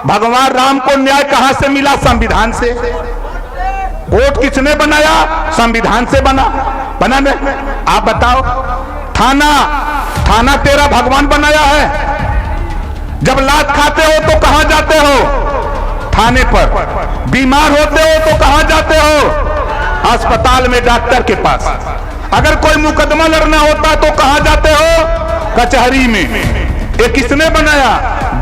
भगवान राम को न्याय कहां से मिला? संविधान से। कोर्ट किसने बनाया? संविधान से बना नहीं। आप बताओ, थाना तेरा भगवान बनाया है? जब लात खाते हो तो कहां जाते हो? थाने पर। बीमार होते हो तो कहां जाते हो? अस्पताल में, डॉक्टर के पास। अगर कोई मुकदमा लड़ना होता तो कहां जाते हो? कचहरी में। ये किसने बनाया?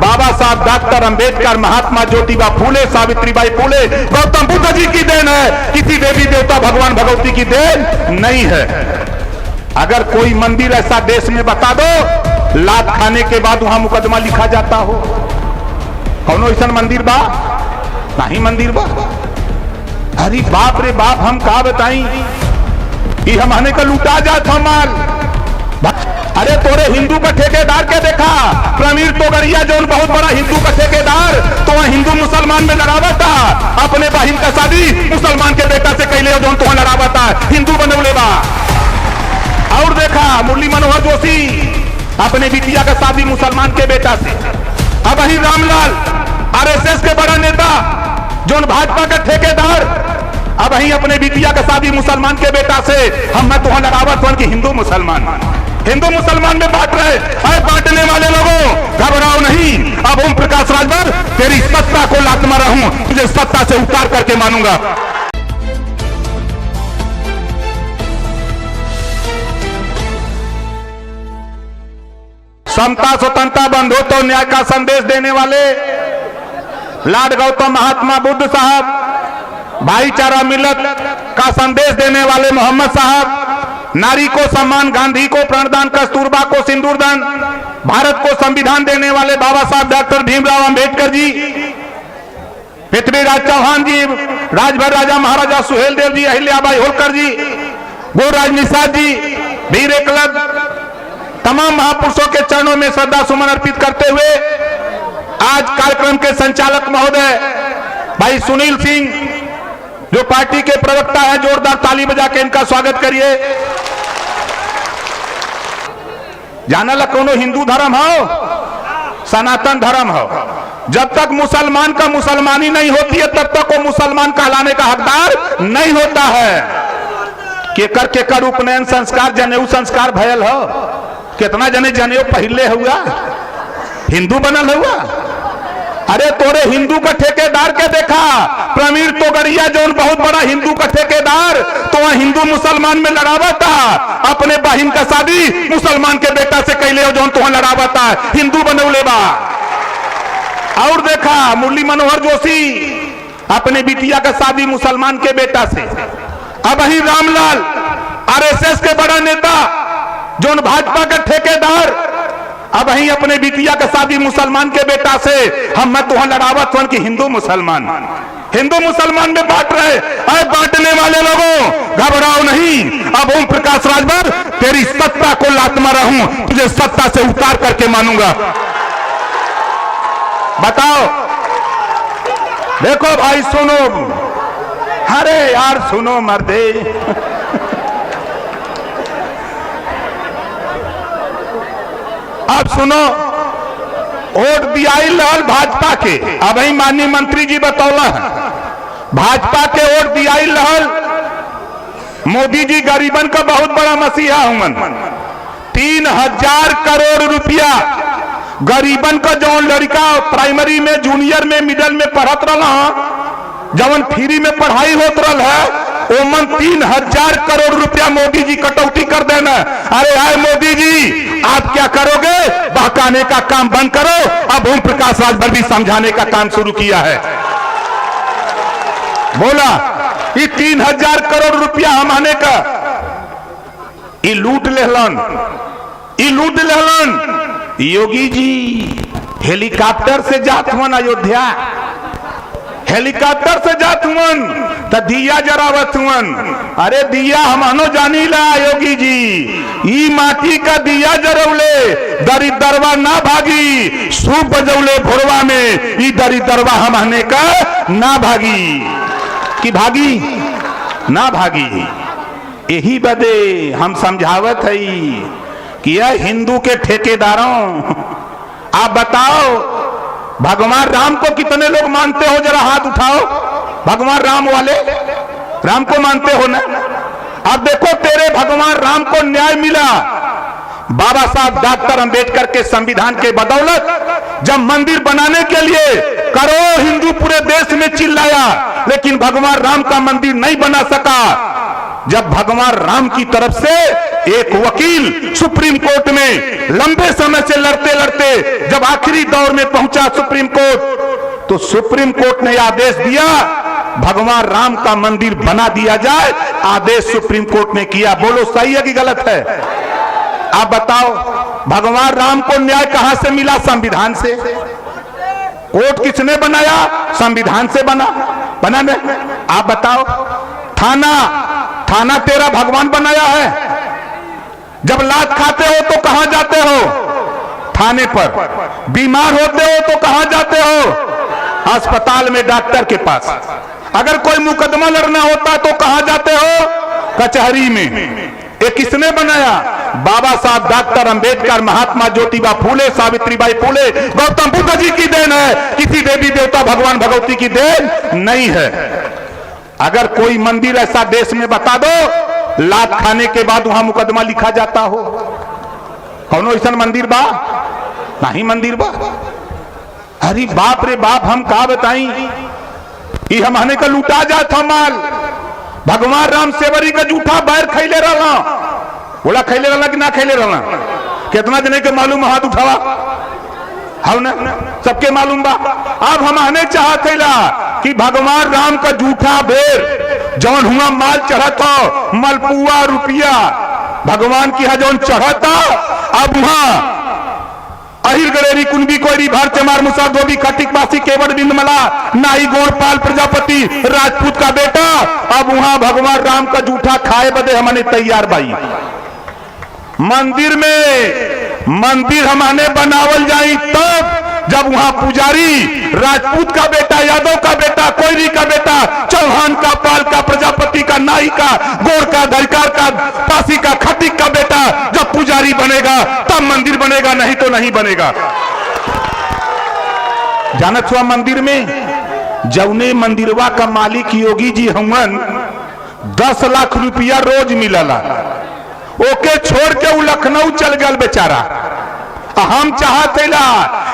बाबा साहब डॉक्टर अंबेडकर, महात्मा ज्योतिबा फूले, सावित्रीबाई फूले, गौतम बुद्ध जी की देन है। किसी देवी देवता, भगवान भगवती की देन नहीं है। अगर कोई मंदिर ऐसा देश में बता दो, लात खाने के बाद वहां मुकदमा लिखा जाता हो। कौनो ऐसा मंदिर बा? नहीं मंदिर बा। अरे बाप रे बाप, हम कहा बताई कि हमने का लूटा जात हम माल। अरे तोरे हिंदू का ठेकेदार के देखा, प्रवीण तोगड़िया जो बहुत बड़ा हिंदू का ठेकेदार, तो वह हिंदू मुसलमान में लड़ावा था। अपने बहन का शादी मुसलमान के बेटा से कैले जो तो लड़ावा था, हिंदू बनौले बा। और देखा मुरली मनोहर जोशी अपने बिटिया का शादी मुसलमान के बेटा से। अब वही रामलाल आरएसएस के बड़ा नेता जो भाजपा का ठेकेदार, अब वही अपने बिटिया का शादी मुसलमान के बेटा से। हम तो लड़ावत कि हिंदू मुसलमान में बांट रहे। अरे बांटने वाले लोगों घबराओ नहीं। अब ओम प्रकाश राजभर तेरी सत्ता को लात मारा हूं, तुझे सत्ता से उतार करके मानूंगा। समता, स्वतंत्रता, बंधुत्व, न्याय का संदेश देने वाले लॉर्ड गौतम महात्मा बुद्ध साहब, भाईचारा मिलत का संदेश देने वाले मोहम्मद साहब, नारी को सम्मान, गांधी को प्राणदान, कस्तूरबा को सिंदूरदान, भारत को संविधान देने वाले बाबा साहब डॉक्टर भीमराव अंबेडकर जी, पृथ्वीराज चौहान जी, राजभर राजा महाराजा सुहेलदेव जी, अहिल्याबाई होलकर जी, गोराज निषाद जी, वीर एकलव्य, तमाम महापुरुषों के चरणों में श्रद्धा सुमन अर्पित करते हुए आज कार्यक्रम के संचालक महोदय भाई सुनील सिंह, जो पार्टी के प्रवक्ता है, जोरदार ताली बजा के इनका स्वागत करिए। जाना ला कोनो हिंदू धर्म हो, सनातन धर्म हो। जब तक मुसलमान का मुसलमानी नहीं होती है, तब तक वो मुसलमान कहलाने का हकदार नहीं होता है। केकर उपनयन संस्कार, जनेऊ संस्कार भयल हो। कितना जने जनेऊ पहले हुआ, हिंदू बनल हुआ। अरे तोरे हिंदू का ठेकेदार के देखा, प्रवीण तोगड़िया जो बहुत बड़ा हिंदू का ठेकेदार, तो वह हिंदू मुसलमान में लड़ावा था। अपने बहन का शादी मुसलमान के बेटा से कैले जो तो लड़ावा था, हिंदू बनौले बा। और देखा मुरली मनोहर जोशी अपने बिटिया का शादी मुसलमान के बेटा से। अब वही रामलाल आरएसएस के बड़ा नेता जो भाजपा का ठेकेदार, अब वही अपने बिटिया का शादी मुसलमान के बेटा से। हम मत वहां लड़ावत कि हिंदू मुसलमान में बांट रहे। अरे बांटने वाले लोगों घबराओ नहीं। अब ओम प्रकाश राजभर तेरी सत्ता को लात मारा हूं, तुझे सत्ता से उतार करके मानूंगा। बताओ, देखो भाई सुनो, अरे यार सुनो मर्दे। अब सुनो, वोट दिया लाल भाजपा के। अब ही माननीय मंत्री जी बतौला है, भाजपा के वोट दिया लाल। मोदी जी गरीबन का बहुत बड़ा मसीहा हुमन। 3000 करोड़ रुपया गरीबन का जो लड़का प्राइमरी में, जूनियर में, मिडिल में पढ़त रहा, जवन फ्री में पढ़ाई होत रहा है, ओमन 3000 करोड़ रुपया मोदी जी कटौती कर देना। अरे आए मोदी जी, आप क्या करोगे? बहकाने का काम बंद करो। अब ओम प्रकाश राजभर भी समझाने का काम शुरू किया है। बोला ये 3000 करोड़ रुपया हमाने का ये लूट लेहलन। योगी जी हेलीकॉप्टर से जात हुन अयोध्या, हेलीकॉप्टर से जात हुन तो दिया जरावत हुन। अरे दिया हमनो जानी ला योगी जी, ई माटी का दिया जरौले दरिद्रवा ना भागी, सूप बजौले भोरवा में, ई दरिद्रवा हमने का ना भागी। कि भागी ना भागी। यही बदे हम समझावत है कि यह हिंदू के ठेकेदारों, आप बताओ भगवान राम को कितने लोग मानते हो? जरा हाथ उठाओ। भगवान राम वाले राम को मानते हो ना? अब देखो तेरे भगवान राम को न्याय मिला। बाबा साहब डॉक्टर अंबेडकर के संविधान के बदौलत जब मंदिर बनाने के लिए करोड़ों हिंदू पूरे देश में चिल्लाया, लेकिन भगवान राम का मंदिर नहीं बना सका। जब भगवान राम की तरफ से एक वकील सुप्रीम कोर्ट में लंबे समय से लड़ते लड़ते जब आखिरी दौर में पहुंचा सुप्रीम कोर्ट, तो सुप्रीम कोर्ट ने आदेश दिया भगवान राम का मंदिर बना दिया जाए। आदेश सुप्रीम कोर्ट ने किया। बोलो सही है कि गलत है? आप बताओ, भगवान राम को न्याय कहां से मिला? संविधान से। कोर्ट किसने बनाया? संविधान से बना ने। आप बताओ, थाना तेरा भगवान बनाया है। जब लात खाते हो तो कहां जाते हो? थाने पर। बीमार होते हो तो कहां जाते हो? अस्पताल में डॉक्टर के पास। अगर कोई मुकदमा लड़ना होता तो कहां जाते हो? कचहरी में। ये किसने बनाया? बाबा साहब डॉक्टर अंबेडकर, महात्मा ज्योतिबा फूले, सावित्रीबाई फूले, गौतम बुद्ध जी की देन है। किसी देवी देवता भगवान भगवती की देन नहीं है। अगर कोई मंदिर ऐसा देश में बता दो लात खाने के बाद वहां मुकदमा लिखा जाता हो, कौनो ऐसा मंदिर बा? नहीं मंदिर बा। अरे बाप रे बाप, हम कहा बताई, ये हमने का लूटा जाता माल। भगवान राम सेवरी का जूठा बैर खैले रहा। बोला खैले रहा कि ना खैले रहा? कितना जने के मालूम? हाथ उठावा। हाँ ना, सबके मालूम बा। अब हमने चाहते ला कि भगवान राम का जूठा बेर जौन हुआ माल चढ़ता, मलपुआ रुपया भगवान की जौन चढ़ता, अब वहां अहिर गड़ेरी कुंभी कोयरी भर चमार मुसा धोबी खटिक पासी केवड़ बिंद मला नाई गोरपाल प्रजापति राजपूत का बेटा, अब वहां भगवान राम का जूठा खाए बदे हमने तैयार भाई। मंदिर हमने बनावल जाई तब जब वहां पुजारी राजपूत का बेटा, यादव का बेटा, कोयरी का बेटा, चौहान का, पाल का, प्रजापति का, नाई का, गोर का, धरकार का, पासी का, खटिक का बेटा जब पुजारी बनेगा तब मंदिर बनेगा, नहीं तो नहीं बनेगा। जानत हुआ मंदिर में जौने मंदिरवा का मालिक योगी जी हमन 10 लाख रुपया रोज मिलला, ओके छोड़ के वो लखनऊ चल गल बेचारा। हम चाहते ला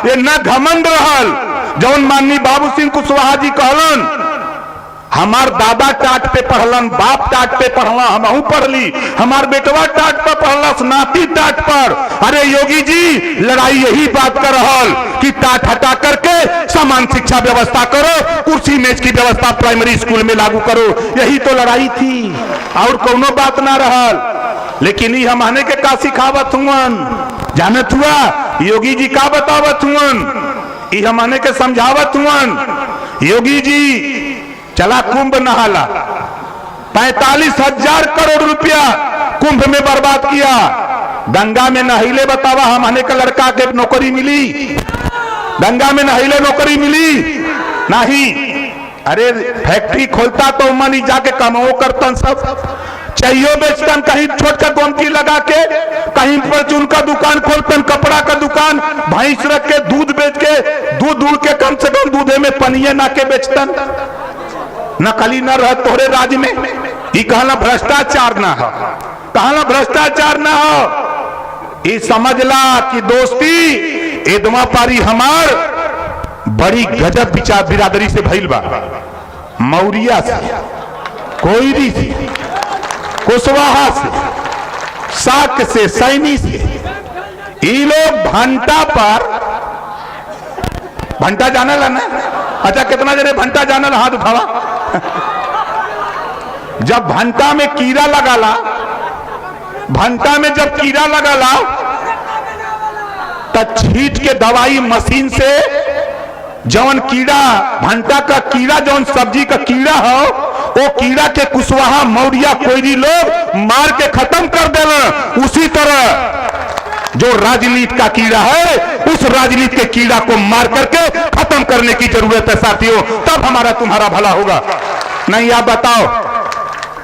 ये न घमंड रहल जौन माननी बाबू सिंह कुशवाहा जी कहलन, हमार दादा टाट पे पढ़लन, बाप टाट पे पढ़ला, हमहू पढ़ली, हमार बेटवा टाट पर पढ़ला, नाती टाट पर। अरे योगी जी लड़ाई यही बात कर रहल कि टाट हटा करके समान शिक्षा व्यवस्था करो, कुर्सी मेज की व्यवस्था प्राइमरी स्कूल में लागू करो, यही तो लड़ाई थी और कोनो बात ना रहल। लेकिन ये हमने के का सिखावत हुवन? जानत हुआ योगी जी का बतावत हुवन? ये हमने के समझावत हुवन। योगी जी चला कुंभ नहाला, 45,000 करोड़ रुपया कुंभ में बर्बाद किया। गंगा में नहिले बतावा हमने का लड़का के नौकरी मिली? गंगा में नहिले नौकरी मिली नहीं। अरे फैक्ट्री खोलता तो मनी जाके कमाओ करतन, सब चाहिए बेचतन, कहीं छोटका गोमती लगा के, कहीं परचून का दुकान खोलतन, कपड़ा का दुकान, भैंस रख के दूध बेच के, दूध दूध के कम से कम दूधे में पनिये ना के बेचतन। नकली न रह तोहरे राज में। ये कहला भ्रष्टाचार ना हो, कहला भ्रष्टाचार ना हो। ये समझला कि दोस्ती एदमा पारी हमार बड़ी गजब विचार बिरादरी से भइल बा। मौर्या से, कोयरी से, कुशवाहा से, शाक से, सैनी से, ये लोग भंटा पर, भंटा जानल ना? अच्छा कितना जने भंटा जानल? हाथ उठावा। जब भंटा में कीड़ा लगाला, भंटा में जब कीड़ा लगाला तब छीट के दवाई मशीन से जौन कीड़ा, भंटा का कीड़ा जौन सब्जी का कीड़ा हो, वो कीड़ा के कुशवाहा, मौर्या, कोयरी लोग मार के खत्म कर देना। उसी तरह जो राजनीति का कीड़ा है, उस राजनीति के कीड़ा को मार करके खत्म करने की जरूरत है साथियों, तब हमारा तुम्हारा भला होगा। नहीं आप बताओ,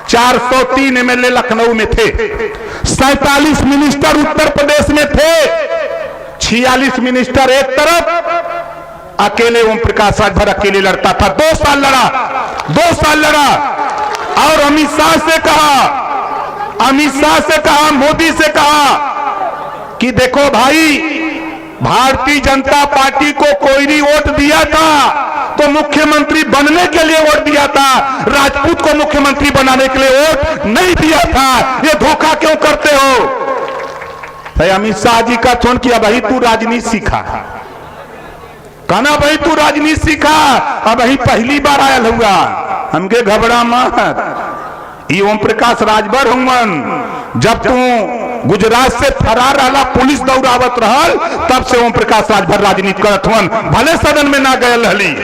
403 एमएलए लखनऊ में थे, 47 मिनिस्टर उत्तर प्रदेश में थे, 46 मिनिस्टर एक तरफ अकेले ओम प्रकाश राजभर अकेले लड़ता था, 2 साल लड़ा, 2 साल लड़ा। और अमित शाह से कहा, मोदी से कहा कि देखो भाई, भारतीय जनता पार्टी को कोई नहीं वोट दिया था तो मुख्यमंत्री बनने के लिए वोट दिया था, राजपूत को मुख्यमंत्री बनाने के लिए वोट नहीं दिया था, ये धोखा क्यों करते हो? तो अमित शाह जी का फोन किया, भाई तू राजनीति सीखा, कहना भाई तू राजनीति सीखा, अब ही पहली बार आयल हुआ, हमके घबरा मत, ये ओम प्रकाश राजभर हुमन, जब तू गुजरात से फरार रहा, पुलिस दौड़ावत रहल, तब से ओम प्रकाश राजभर राजनीति करत हुन, भले सदन में ना गए रहली,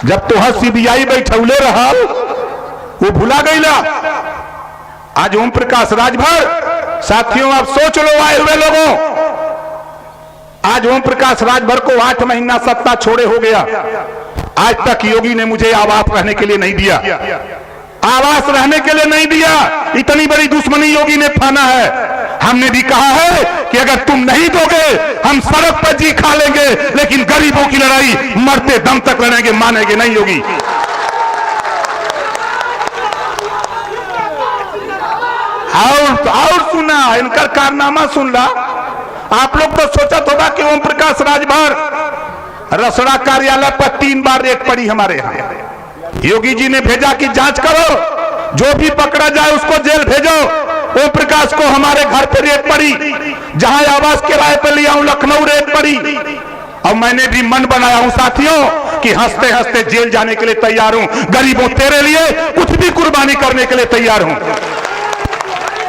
जब तो सीबीआई बैठौले रहल वो भुला गईला। आज ओम प्रकाश राजभर, साथियों आप सोच लो आए हुए लोगों, आज ओम प्रकाश राजभर को 8 महीना सत्ता छोड़े हो गया, आज तक योगी ने मुझे आवास रहने के लिए नहीं दिया, आवास रहने के लिए नहीं दिया, इतनी बड़ी दुश्मनी योगी ने ठाना है। हमने भी कहा है कि अगर तुम नहीं दोगे हम सड़क पर जी खा लेंगे, लेकिन गरीबों की लड़ाई मरते दम तक लड़ेंगे, मानेंगे नहीं योगी। और सुना इनका कारनामा सुन ला। आप लोग तो सोचा होगा कि ओम प्रकाश राजभर रसड़ा कार्यालय पर 3 बार रेड पड़ी हमारे यहाँ, योगी जी ने भेजा कि जांच करो, जो भी पकड़ा जाए उसको जेल भेजो। ओम प्रकाश को हमारे घर पर रेड पड़ी, जहां आवास किराए पर लिया हूं लखनऊ रेड पड़ी, और मैंने भी मन बनाया हूं साथियों कि हंसते हंसते जेल जाने के लिए तैयार हूं, गरीबों तेरे लिए कुछ भी कुर्बानी करने के लिए तैयार हूं।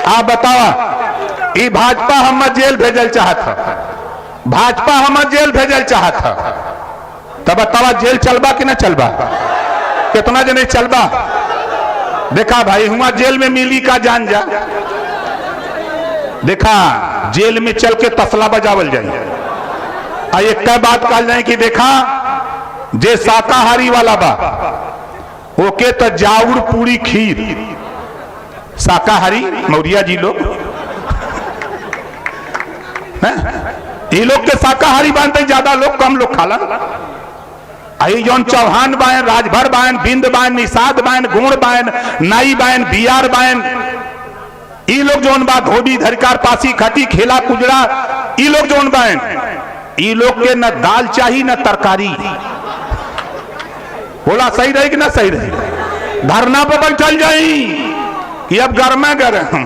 आप बताओ, ये भाजपा हम जेल भेजल चाहता, भाजपा हम जेल भेजल चाहता, तब बतावा जेल चलबा कि ना चलबा, कितना जने चलबा? देखा भाई हुआ जेल में मिली का जान जा, देखा जेल में चल के तसला बजावल जाए, आ एक बात कह जाए कि देखा जे शाकाहारी वाला बा ओके तो जाउर पूरी खीर, शाकाहारी मौर्या जी लोग ये लोग के शाकाहारी बांधते ज्यादा लोग, कम लोग खाला। आई जौन चौहान बायन, राजभर बायन, बिंद बायन, निषाद बायन, गुण बायन, नाई बायन, बियार बायन, ये लोग जौन बा धोबी धरकार पासी खटी खेला कुजड़ा, ये लोग जौन बायन, ये लोग के न दाल चाहिए न तरकारी। बोला सही रही कि ना सही रही? धरना पर बैठल जाई कि अब गर्मा गरम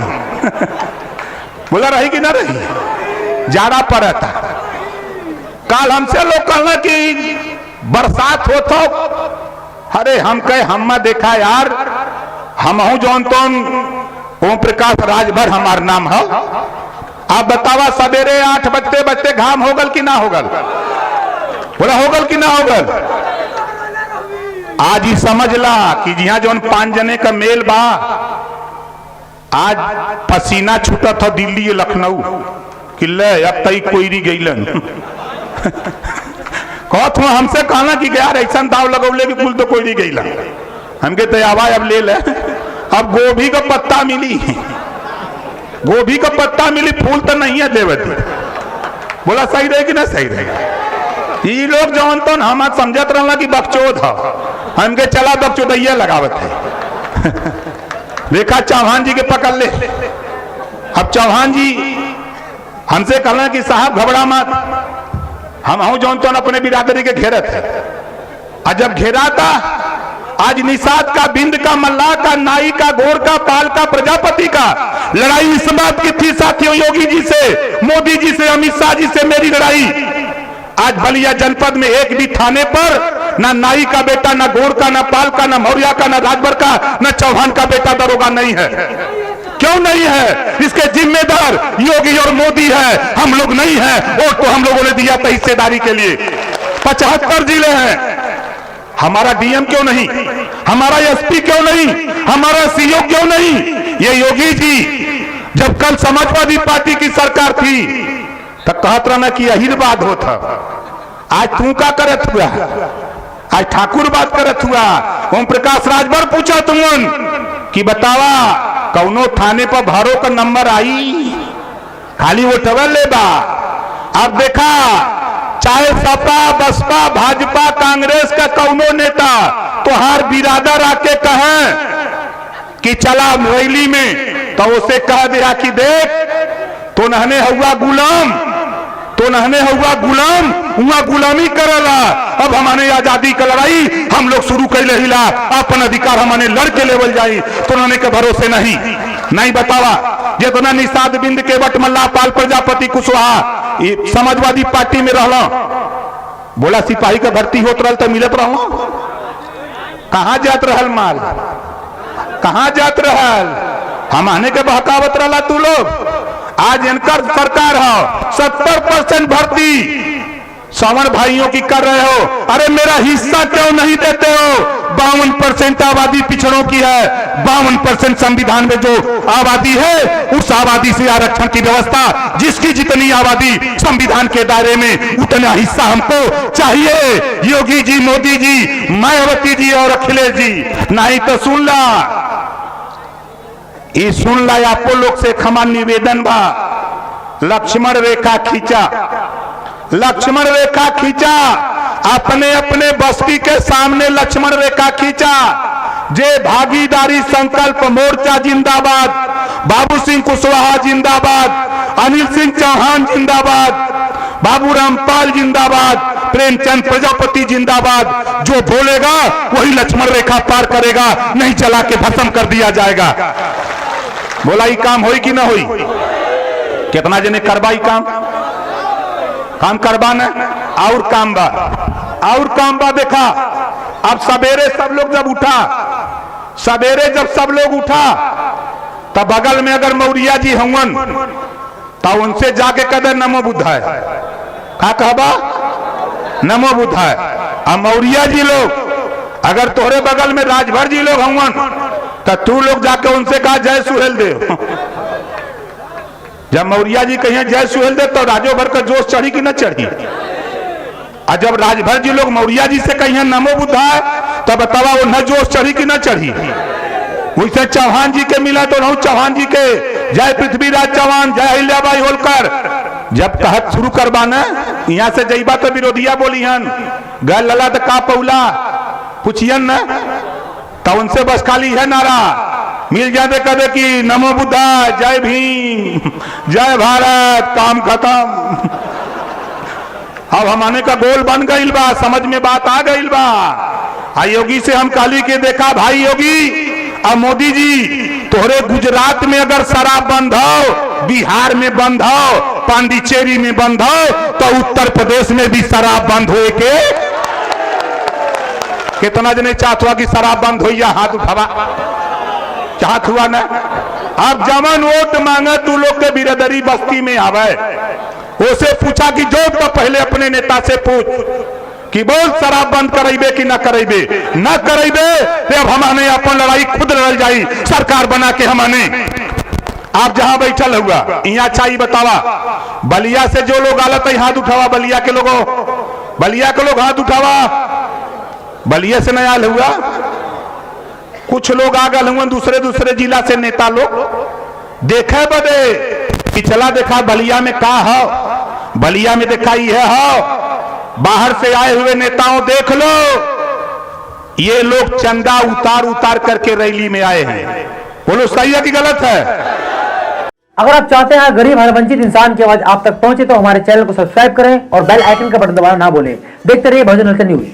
बोला रही कि ना रही? जाड़ा पड़ता, कल हमसे लोग कहना कि बरसात हो तो, अरे हम कहे हम देखा यार, हम हूं जौन तो ओम प्रकाश राजभर हमार नाम है। आप बतावा सवेरे 8 बजते बजते घाम होगल कि ना होगल? बोला होगल कि ना होगल? आज ही समझला कि जिहां जौन 5 जने का मेल बा, आज पसीना छूटा था दिल्ली लखनऊ कि ले अब तई कोई गईलन कहत हुआ हमसे कहना कि यार ऐसा दाव लगौले कि कुल तो कोई नहीं गईला, हमके तो आवा अब ले ले, अब गोभी का पत्ता मिली, गोभी का पत्ता मिली, फूल तो नहीं है देवती। बोला सही रहे कि ना सही रहे? ये लोग जौन तो हम समझत रहना कि बकचोद है, हमके चला बकचोदैया लगावत है देखा चौहान जी के पकड़ ले। अब चौहान जी हमसे कहना कि साहब घबरा मत, हम हूं जौन तो अपने बिरादरी के घेरत है, और जब घेरा था आज निषाद का, बिंद का, मल्लाह का, नाई का, गोर का, पाल का, प्रजापति का लड़ाई इस बात की थी साथियों, योगी जी से, मोदी जी से, अमित शाह जी से मेरी लड़ाई। आज बलिया जनपद में एक भी थाने पर ना नाई का बेटा, ना गोर का, ना पाल का, ना मौर्या का, ना राजभर का, ना चौहान का बेटा दरोगा नहीं है। क्यों नहीं है? इसके जिम्मेदार योगी और मोदी है, हम लोग नहीं है। वोट तो हम लोगों ने दिया था हिस्सेदारी के लिए। 75 जिले हैं, हमारा डीएम क्यों नहीं, हमारा एसपी क्यों नहीं, हमारा सीओ क्यों नहीं? ये योगी जी जब कल समाजवादी पार्टी की सरकार थी तब कहत रहना कि यही बात होता, आज तू का करत हुआ, आज ठाकुर बात करत हुआ। ओम प्रकाश राजभर पूछा तुमन कि बतावा कौनो थाने पर भारो का नंबर आई, खाली वो टवल ले बा। अब देखा चाहे सपा बसपा भाजपा कांग्रेस का कौनो नेता तोहार बिरादर आके कहें कि चला रैली में, तो उसे कह दिया कि देख तो नहने हुआ गुलाम, तो नहने हुआ गुलाम, हुआ गुलामी करला। अब हमारे आजादी का लड़ाई हम लोग शुरू कर हिला, अपन अधिकार हमारे लड़के लेवल जाई, तो उन्होंने के भरोसे नहीं बतावा। जितना निषाद बिंद के but Malla Pal Prajapati Kushwaha Samajwadi party में रहला, बोला सिपाही का भर्ती होत रहल तो मिलत रहो, कहां जात रहल माल, कहां जात रहल, हम आने के बहकावत रहला तू लोग। आज इनकर सरकार हो 70% भर्ती सवर्ण भाइयों की कर रहे हो, अरे मेरा हिस्सा क्यों नहीं देते हो? 52% आबादी पिछड़ों की है, 52% संविधान में जो आबादी है उस आबादी से आरक्षण की व्यवस्था, जिसकी जितनी आबादी संविधान के दायरे में उतना हिस्सा हमको चाहिए। योगी जी, मोदी जी, मायावती जी और अखिलेश जी, नहीं तो सुन ला, ये सुन ला, आपको लोग से हमार निवेदन बा, लक्ष्मण रेखा खींचा, लक्ष्मण रेखा खींचा, अपने अपने बस्ती के सामने लक्ष्मण रेखा खींचा। जे भागीदारी संकल्प मोर्चा जिंदाबाद, बाबू सिंह कुशवाहा जिंदाबाद, अनिल सिंह चौहान जिंदाबाद, बाबू रामपाल जिंदाबाद, प्रेमचंद प्रजापति जिंदाबाद। जो बोलेगा वही लक्ष्मण रेखा पार करेगा, नहीं चला के भस्म कर दिया जाएगा। बोला ये काम होई कि ना होई? कितना जने करवाई काम करवाना और काम बा, और काम बा। देखा अब सवेरे सब लोग जब उठा, सवेरे जब सब लोग उठा तब बगल में अगर मौर्या जी हवन तो उनसे जाके कदर नमो बुद्धाय, का कहबा नमो बुद्धाय। अब मौर्या जी लोग अगर तोहरे बगल में राजभर जी लोग हवन तो तू लोग जाके उनसे कहा जय सुहेल दे। जब मौर्या जी कहें जय सुहेल दे तो राजो भर का जोश चढ़ी कि न चढ़ी? और जब राजभर जी लोग मौर्या जी से कहें नमो बुद्धाय तो बतावा वो न जोश चढ़ी कि न चढ़ी? वैसे चौहान जी के मिला तो रहू चौहान जी के जय पृथ्वीराज चौहान, जय अहिल्याबाई होलकर, जब कहत शुरू करवाना यहाँ से जईबा तो विरोधिया बोलिहन गल लला तो का पौला पूछियन न, तो उनसे बस खाली है नारा मिल जाते कदे कि नमो बुद्धा, जय भीम, जय भारत, काम खत्म। अब हमारे का गोल बन गई बा, समझ में बात आ गई बा। योगी से हम कहली के देखा भाई योगी और मोदी जी, तोहरे गुजरात में अगर शराब बंद हो, बिहार में बंद हो, पांडिचेरी में बंद हो, तो उत्तर प्रदेश में भी शराब बंद होए के कितना जने चाहत हुआ कि शराब बंद हो या हाथ उठावा, चाहत हुआ ना। अब जमन वोट मांगे तू लोग के बिरादरी बस्ती में आवे, उसे पूछा कि जो तो पहले अपने नेता से पूछ कि बोल शराब बंद करेबे कि ना करेबे, ना करेबे तो अब हमारे अपन लड़ाई खुद लड़ जाई, सरकार बना के हमारे। आप जहां बैठल हुआ यहाँ अच्छा ही बतावा, बलिया से जो लोग आलत है हाथ उठावा, बलिया के लोगों, बलिया के लोग हाथ उठावा। बलिया से नहीं आल हुआ, कुछ लोग आ गए हुए दूसरे जिला से नेता लोग देखे बदे पिछला देखा बलिया में का हो, बलिया में देखा ये हो, बाहर से आए हुए नेताओं देख लो, ये लोग चंदा उतार उतार करके रैली में आए हैं। बोलो सही है कि गलत है? अगर आप चाहते हैं गरीब हर वंचित इंसान की आवाज आप तक पहुंचे तो हमारे चैनल को सब्सक्राइब करें और बेल आइकन का बटन दबाना ना भूलें। देखते रहिए बहुजन न्यूज।